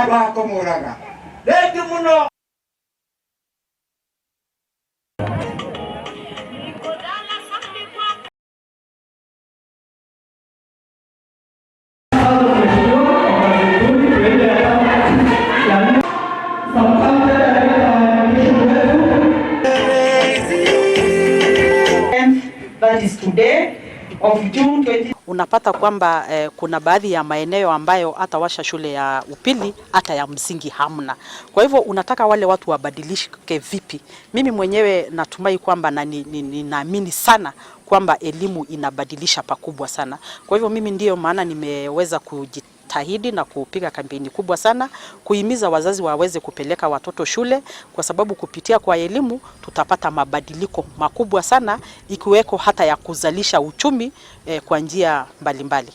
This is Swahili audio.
andũ a kũmũraga. Thengiũ mũno. That is today of June 20. Unapata kwamba kuna baadhi ya maeneo ambayo hata washa shule ya upili hata ya msingi hamna. Kwa hivyo unataka wale watu wabadilike vipi? Mimi mwenyewe natumai kwamba na ninaamini sana kwamba elimu inabadilisha pakubwa sana. Kwa hivyo mimi ndiyo maana nimeweza kujitahidi na kupiga kampeni kubwa sana kuhimiza wazazi waweze kupeleka watoto shule, kwa sababu kupitia kwa elimu tutapata mabadiliko makubwa sana, ikiweko hata ya kuzalisha uchumi kwa njia mbalimbali.